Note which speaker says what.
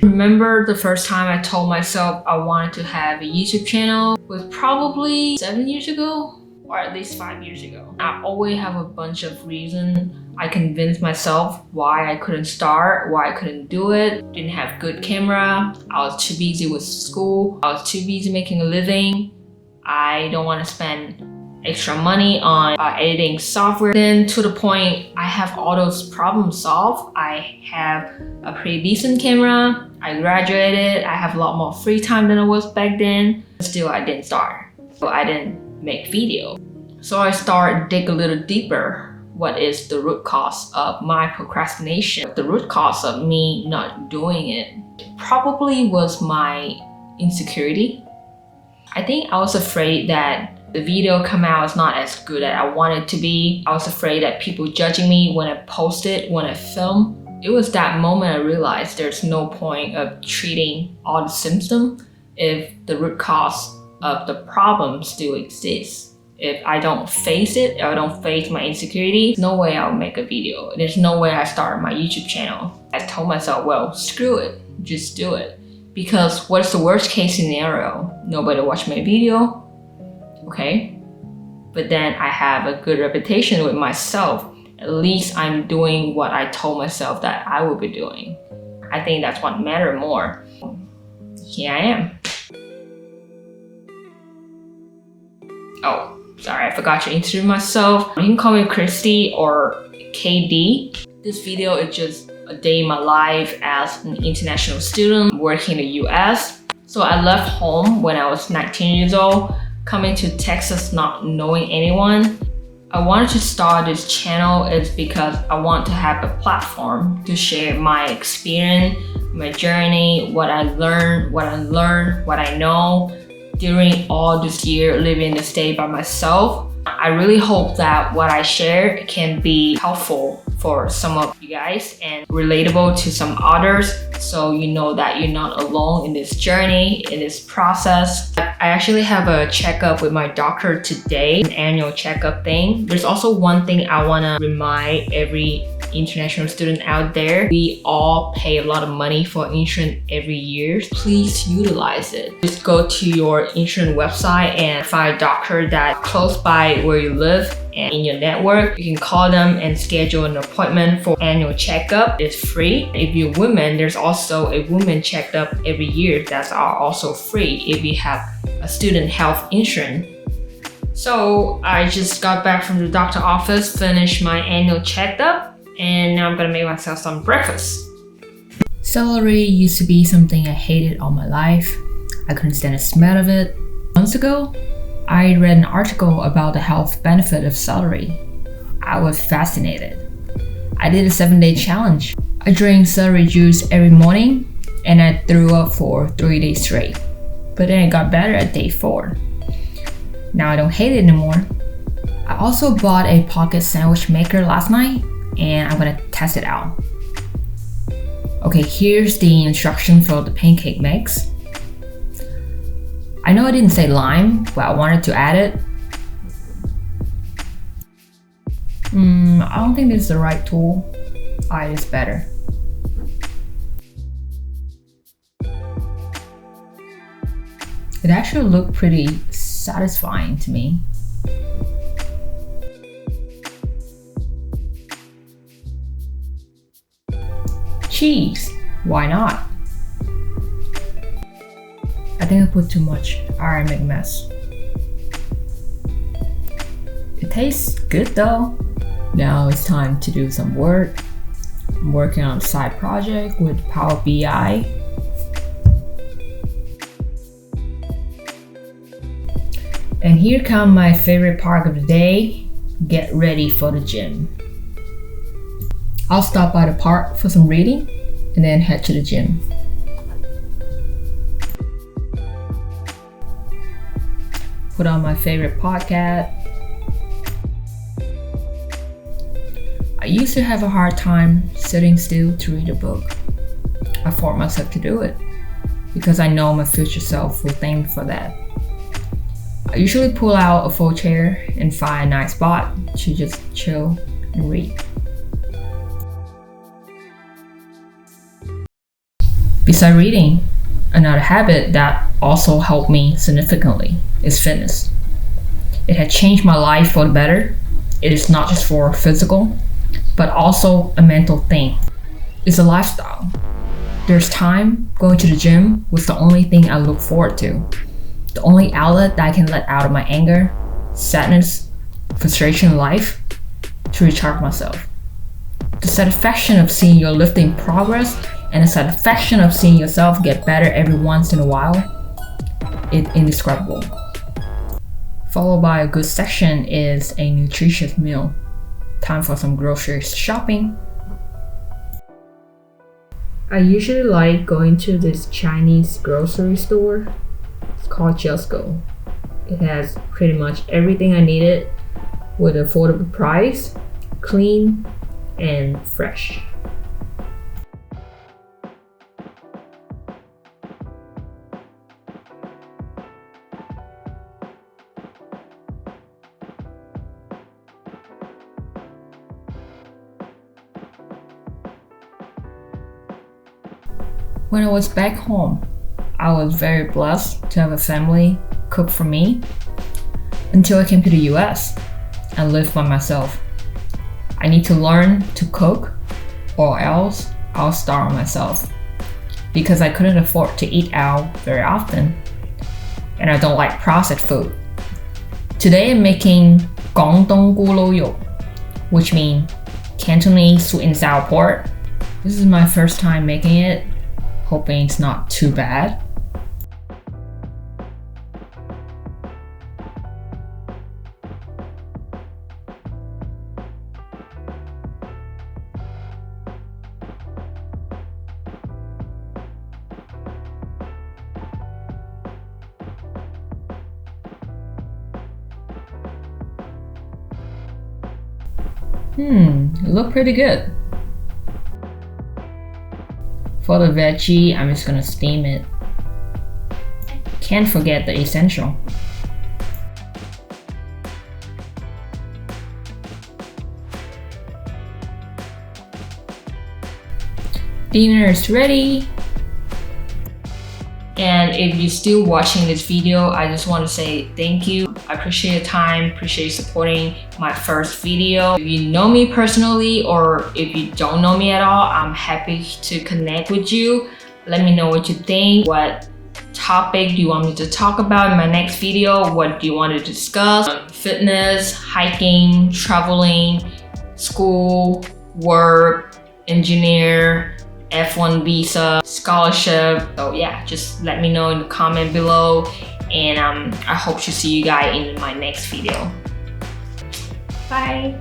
Speaker 1: Remember the first time I told myself I wanted to have a YouTube channel was probably 7 years ago, or at least 5 years ago. I always have a bunch of reasons I convinced myself why I couldn't start, why I couldn't do it. Didn't have good camera, I was too busy with school, I was too busy making a living. I don't want to spend extra money on editing software. Then to the point I have all those problems solved. I have a pretty decent camera, I graduated, I have a lot more free time than I was back then. Still I didn't start, so I didn't make video. So I started dig a little deeper. What is the root cause of my procrastination? The root cause of me not doing it probably was my insecurity. I think I was afraid that the video come out is not as good as I want it to be. I was afraid that people judging me when I post it, when I film. It was that moment I realized there's no point of treating all the symptoms if the root cause of the problem still exists. If I don't face it, or I don't face my insecurity, there's no way I'll make a video. There's no way I start my YouTube channel. I told myself, well, screw it, just do it. Because what's the worst case scenario? Nobody watch my video, okay? But then I have a good reputation with myself. At least I'm doing what I told myself that I will be doing. I think that's what matters more. Here I am. Oh, sorry, I forgot to introduce myself. You can call me Christy or KD. This video is just a day in my life as an international student working in the US. So I left home when I was 19 years old, coming to Texas not knowing anyone. I wanted to start this channel is because I want to have a platform to share my experience, my journey, what I learned, what I know during all this year living in the state by myself. I really hope that what I share can be helpful for some of you guys and relatable to some others, so you know that you're not alone in this journey, in this process. I actually have a checkup with my doctor today, an annual checkup thing. There's also one thing I want to remind every international student out there. We all pay a lot of money for insurance every year. Please utilize it. Just go to your insurance website and find a doctor that's close by where you live and in your network. You can call them and schedule an appointment for annual checkup. It's free. If you're women, there's also a women checkup every year that's also free if you have a student health insurance. So I just got back from the doctor office, finished my annual checkup, and now I'm gonna make myself some breakfast. Celery used to be something I hated all my life. I couldn't stand the smell of it. Months ago, I read an article about the health benefit of celery. I was fascinated. I did a 7-day challenge. I drank celery juice every morning and I threw up for 3 days straight. But then it got better at day 4. Now I don't hate it anymore. I also bought a pocket sandwich maker last night and I'm gonna test it out. Okay, here's the instruction for the pancake mix. I know I didn't say lime, but I wanted to add it. I don't think this is the right tool. It's better. It actually looked pretty satisfying to me. Cheese, why not? I think I put too much. I make a mess. It tastes good though. Now it's time to do some work. I'm working on a side project with Power BI. And here comes my favorite part of the day. Get ready for the gym. I'll stop by the park for some reading and then head to the gym. Put on my favorite podcast. I used to have a hard time sitting still to read a book. I forced myself to do it because I know my future self will thank me for that. I usually pull out a full chair and find a nice spot to just chill and read. Besides reading, another habit that also helped me significantly is fitness. It had changed my life for the better. It is not just for physical, but also a mental thing. It's a lifestyle. There's time going to the gym was the only thing I look forward to. The only outlet that I can let out of my anger, sadness, frustration in life to recharge myself. The satisfaction of seeing your lifting progress and the satisfaction of seeing yourself get better every once in a while is indescribable. Followed by a good section is a nutritious meal. Time for some grocery shopping. I usually like going to this Chinese grocery store. It's called Just Go. It has pretty much everything I needed with an affordable price, clean, and fresh. When I was back home, I was very blessed to have a family cook for me until I came to the US and lived by myself. I need to learn to cook or else I'll starve myself because I couldn't afford to eat out very often and I don't like processed food. Today I'm making Guangdong Guloyo, which means Cantonese sweet and sour pork. This is my first time making it, hoping it's not too bad. It looked pretty good. For the veggie, I'm just gonna steam it. Can't forget the essential. Dinner is ready. And if you're still watching this video, I just want to say thank you. I appreciate your time, appreciate you supporting my first video. If you know me personally or if you don't know me at all, I'm happy to connect with you. Let me know what you think. What topic do you want me to talk about in my next video? What do you want to discuss? Fitness, hiking, traveling, school, work, engineer, F1 visa, scholarship. So yeah, just let me know in the comment below and I hope to see you guys in my next video. Bye.